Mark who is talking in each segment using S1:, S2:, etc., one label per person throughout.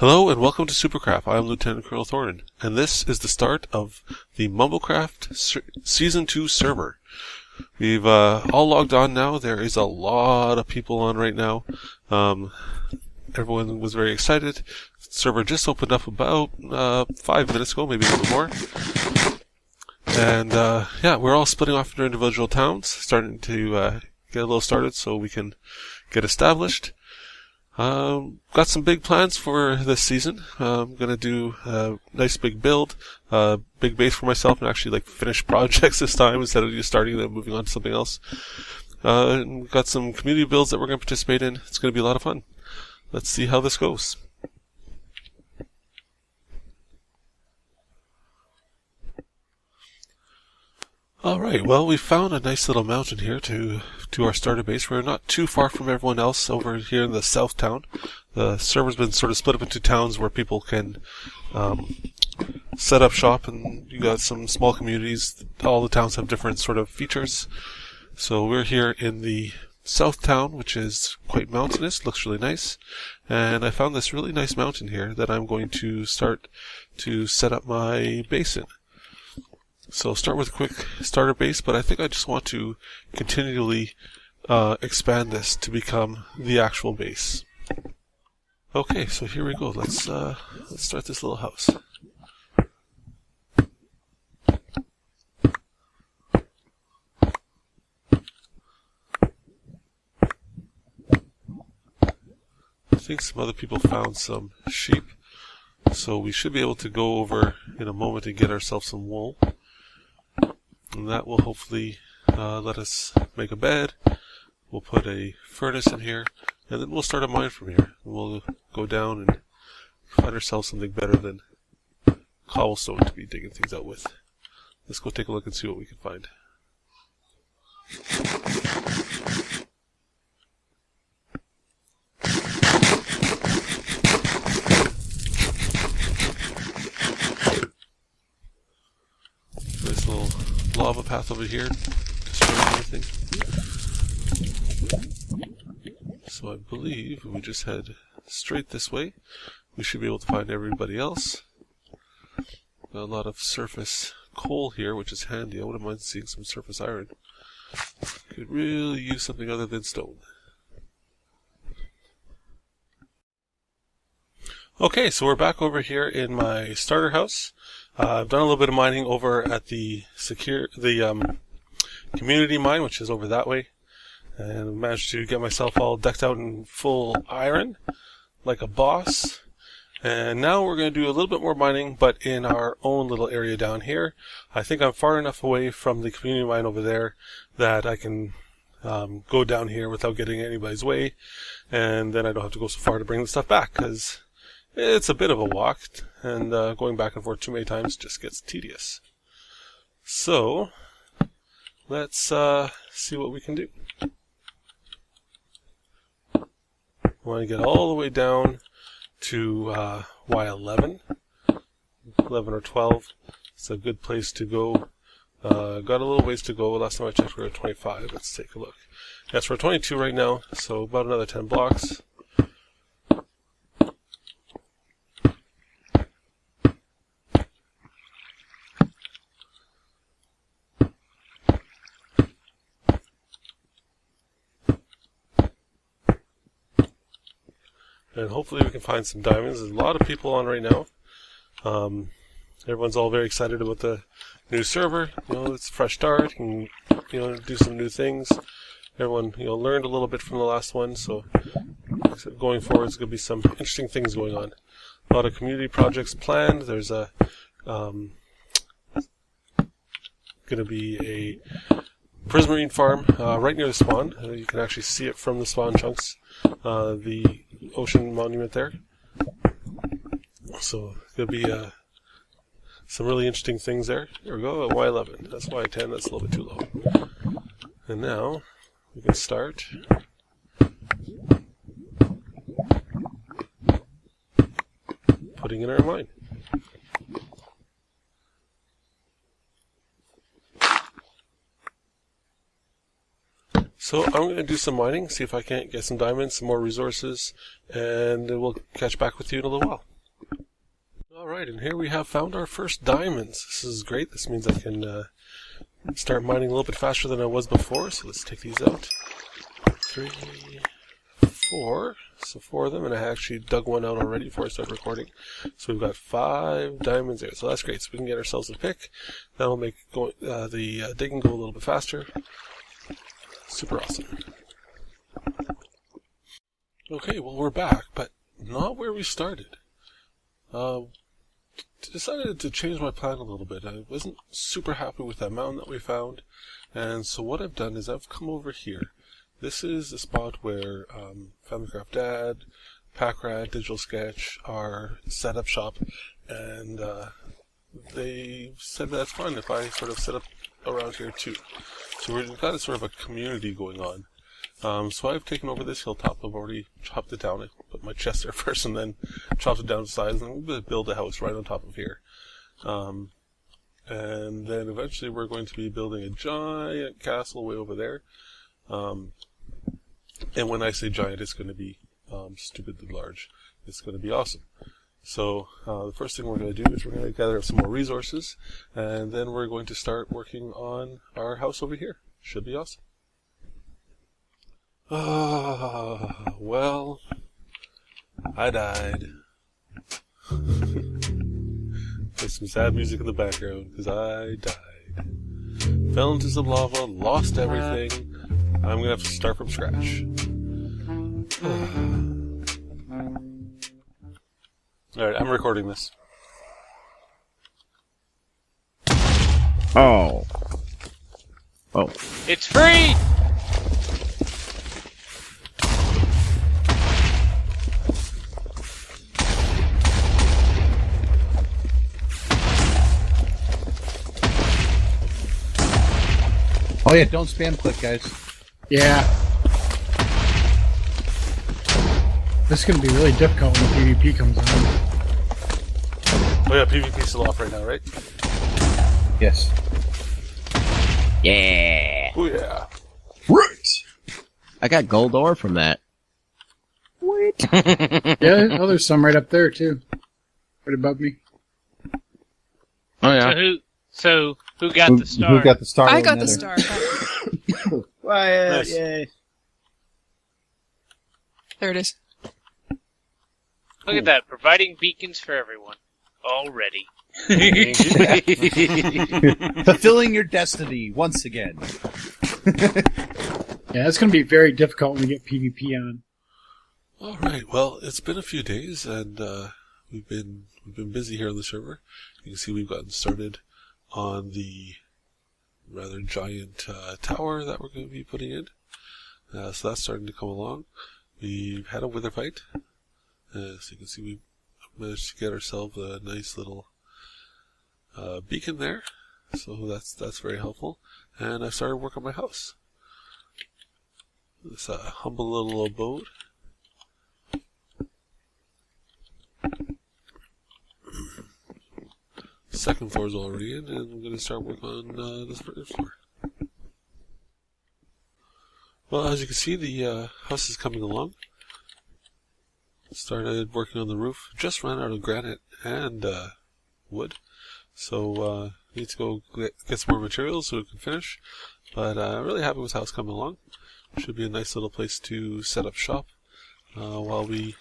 S1: Hello and welcome to MumboCraft. I am Lieutenant Colonel Thorin, and this is the start of the MumboCraft Season 2 server. We've all logged on now. There is a lot of people on right now. Everyone was very excited. The server just opened up about 5 minutes ago, maybe a little more. And yeah, we're all splitting off into individual towns, starting to get a little started so we can get established. Got some big plans for this season. I'm gonna do a nice big build, big base for myself, and actually finish projects this time instead of just starting and then moving on to something else. And we've got some community builds that we're gonna participate in. It's gonna be a lot of fun. Let's see how this goes. Alright, well, we found a nice little mountain here to our starter base. We're not too far from everyone else over here in the south town. The server's been sort of split up into towns where people can set up shop, and you got some small communities. All the towns have different sort of features. So we're here in the south town, which is quite mountainous, looks really nice. And I found this really nice mountain here that I'm going to start to set up my base in. So I'll start with a quick starter base, but I think I just want to continually expand this to become the actual base. Okay, so here we go. Let's start this little house. I think some other people found some sheep, so we should be able to go over in a moment and get ourselves some wool. And that will hopefully let us make a bed. We'll put a furnace in here, and then we'll start a mine from here. And we'll go down and find ourselves something better than cobblestone to be digging things out with. Let's go take a look and see what we can find. Nice little lava path over here, destroying everything. So I believe if we just head straight this way, we should be able to find everybody else. Got a lot of surface coal here, which is handy. I wouldn't mind seeing some surface iron. Could really use something other than stone. Okay, so we're back over here in my starter house. I've done a little bit of mining over at the community mine, which is over that way, and managed to get myself all decked out in full iron, like a boss. And now we're going to do a little bit more mining, but in our own little area down here. I think I'm far enough away from the community mine over there that I can go down here without getting in anybody's way, and then I don't have to go so far to bring the stuff back, because it's a bit of a walk, and going back and forth too many times just gets tedious. So, let's see what we can do. I want to get all the way down to Y11, 11 or 12. It's a good place to go. Got a little ways to go. Last time I checked we were at 25. Let's take a look. Yes, we're at 22 right now, so about another 10 blocks. And hopefully we can find some diamonds. There's a lot of people on right now. Everyone's all very excited about the new server. It's a fresh start, and do some new things. Everyone learned a little bit from the last one, so going forward, there's going to be some interesting things going on. A lot of community projects planned. There's going to be a prismarine farm right near the spawn. You can actually see it from the spawn chunks. The ocean monument there. So there'll be some really interesting things there. Here we go, at Y11. That's Y10, that's a little bit too low. And now we can start putting in our mine. So I'm going to do some mining, see if I can't get some diamonds, some more resources, and we'll catch back with you in a little while. Alright, and here we have found our first diamonds. This is great. This means I can start mining a little bit faster than I was before. So let's take these out. 3, 4. So 4 of them, and I actually dug one out already before I started recording. So we've got 5 diamonds there. So that's great. So we can get ourselves a pick. That'll make the digging go a little bit faster. Super awesome. Okay, well we're back, but not where we started. Decided to change my plan a little bit. I wasn't super happy with that mountain that we found, and so what I've done is I've come over here. This is the spot where MumboCraft Dad, Patron, Digital Sketch are set up shop, and they said that's fun if I sort of set up around here too. So we've got sort of a community going on. So I've taken over this hilltop. I've already chopped it down. I put my chest there first and then chopped it down to size, and I'm going to build a house right on top of here. And then eventually we're going to be building a giant castle way over there. And when I say giant, it's going to be stupidly large. It's going to be awesome. So the first thing we're going to do is we're going to gather up some more resources, and then we're going to start working on our house over here. Should be awesome. Well, I died. There's some sad music in the background, because I died. Fell into some lava, lost everything. I'm going to have to start from scratch. Alright, I'm recording this.
S2: Oh.
S3: It's free!
S2: Oh yeah, don't spam click, guys.
S4: Yeah. This is going to be really difficult when PvP comes on.
S1: Oh yeah, PvP's still off right now, right?
S2: Yes.
S3: Yeah!
S1: Oh yeah.
S2: Right!
S3: I got gold ore from that.
S2: What?
S4: Yeah, oh, there's some right up there, too. Right above me.
S3: Oh yeah.
S5: So who got the star?
S2: Who got the star?
S6: I got the star.
S1: Nice.
S2: Yay.
S6: There it is.
S5: Look at that, providing beacons for everyone. Already.
S2: Fulfilling your destiny once again.
S4: Yeah, it's going to be very difficult when we get PvP on.
S1: Alright, well, it's been a few days, and we've been busy here on the server. You can see we've gotten started on the rather giant tower that we're going to be putting in. So that's starting to come along. We've had a wither fight. So you can see we managed to get ourselves a nice little beacon there. So that's very helpful. And I started work on my house. This humble little abode. Second floor is already in, and I'm going to start work on this first floor. Well, as you can see, the house is coming along. Started working on the roof. Just ran out of granite and wood, so need to go get some more materials so we can finish. But really happy with how it's coming along. Should be a nice little place to set up shop while we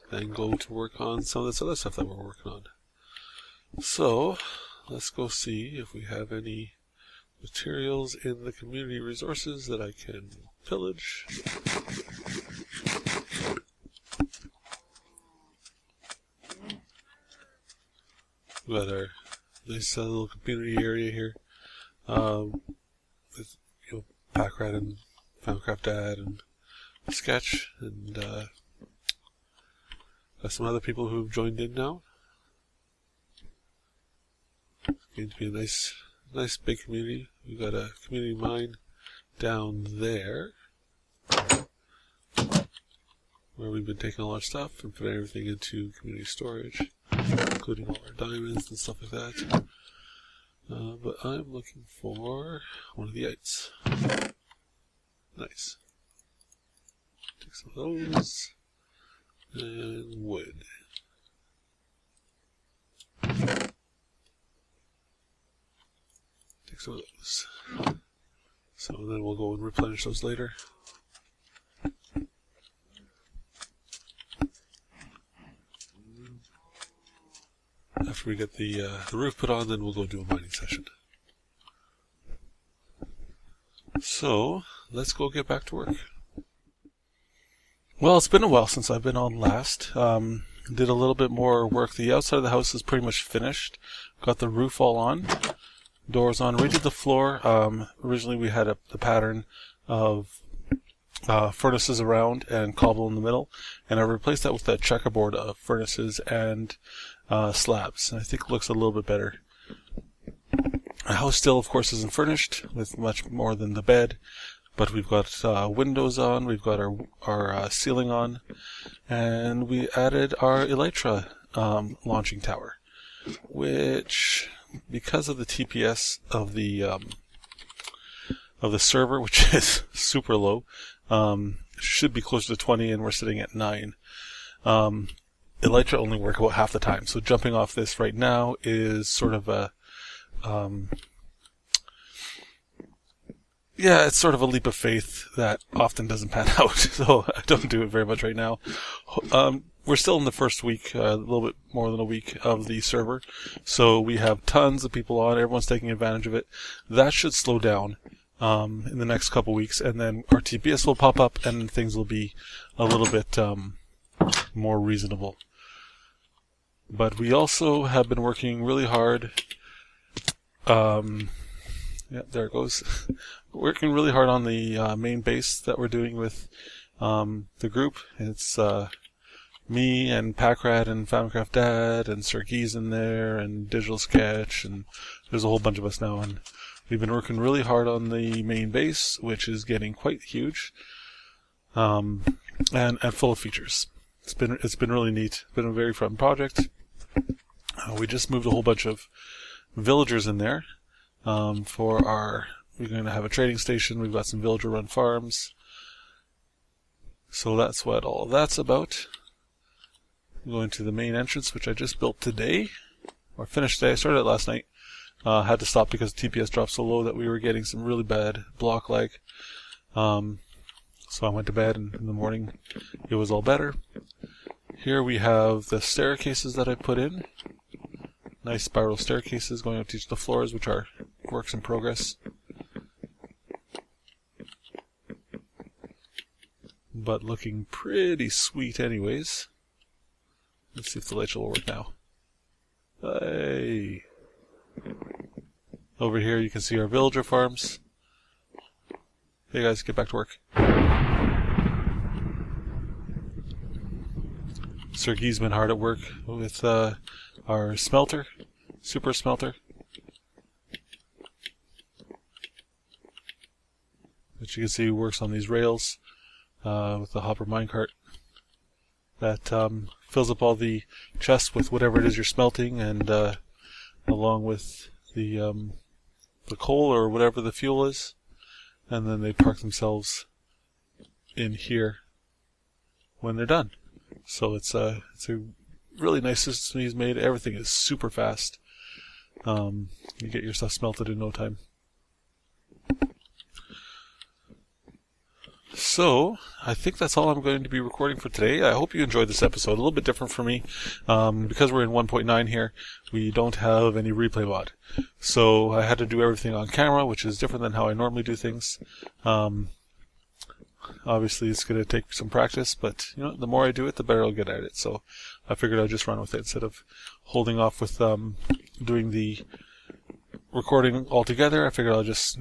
S1: then go to work on some of this other stuff that we're working on. So, let's go see if we have any materials in the community resources that I can pillage. We got our nice little community area here. With Patron and MumboCraft Dad and Sketch, and got some other people who've joined in now. It's going to be a nice big community. We've got a community mine down there where we've been taking all our stuff and putting everything into community storage, including all our diamonds and stuff like that. But I'm looking for one of the ites. Nice. Take some of those. And wood. back to those. So then we'll go and replenish those later. After we get the roof put on, then we'll go do a mining session. So, let's go get back to work. Well, it's been a while since I've been on last. Did a little bit more work. The outside of the house is pretty much finished. Got the roof all on. Doors on. Redid the floor. Originally we had the pattern of furnaces around and cobble in the middle. And I replaced that with a checkerboard of furnaces and slabs. And I think it looks a little bit better. The house still, of course, isn't furnished with much more than the bed. But we've got windows on, we've got our ceiling on, and we added our Elytra launching tower, which, because of the TPS of the server, which is super low, should be closer to 20, and we're sitting at 9. Elytra only work about half the time, so jumping off this right now is sort of a yeah, it's sort of a leap of faith that often doesn't pan out, so I don't do it very much right now. We're still in the first week, a little bit more than a week of the server, so we have tons of people on, everyone's taking advantage of it. That should slow down in the next couple weeks, and then our TPS will pop up and things will be a little bit more reasonable. But we also have been working really hard. Yeah, there it goes. Working really hard on the main base that we're doing with the group. It's me and Packrad and FamilyCraft Dad and Sergey's in there and Digital Sketch, and there's a whole bunch of us now. And we've been working really hard on the main base, which is getting quite huge and full of features. It's been really neat. It's been a very fun project. We just moved a whole bunch of villagers in there. We're going to have a trading station. We've got some villager-run farms. So that's what all that's about. I'm going to the main entrance, which I just built today, or finished today. I started it last night. Had to stop because TPS dropped so low that we were getting some really bad block lag. So I went to bed, and in the morning it was all better. Here we have the staircases that I put in. Nice spiral staircases going up to each of the floors, which are works in progress. But looking pretty sweet anyways. Let's see if the light will work now. Hey! Over here you can see our villager farms. Hey guys, get back to work. Sergey's been hard at work with our smelter, super smelter, which you can see works on these rails with the hopper minecart that fills up all the chests with whatever it is you're smelting, and along with the coal or whatever the fuel is, and then they park themselves in here when they're done. So it's a really nice system he's made. Everything is super fast. You get your stuff smelted in no time. So, I think that's all I'm going to be recording for today. I hope you enjoyed this episode. A little bit different for me. Because we're in 1.9 here, we don't have any replay mod. So, I had to do everything on camera, which is different than how I normally do things. Obviously, it's going to take some practice, but you know, the more I do it, the better I'll get at it. So, I figured I'd just run with it instead of holding off with doing the recording altogether. I figured I'll just,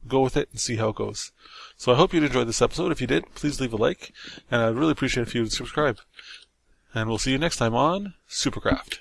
S1: go with it and see how it goes. So I hope you'd enjoyed this episode. If you did, please leave a like, and I'd really appreciate if you would subscribe. And we'll see you next time on Supercraft.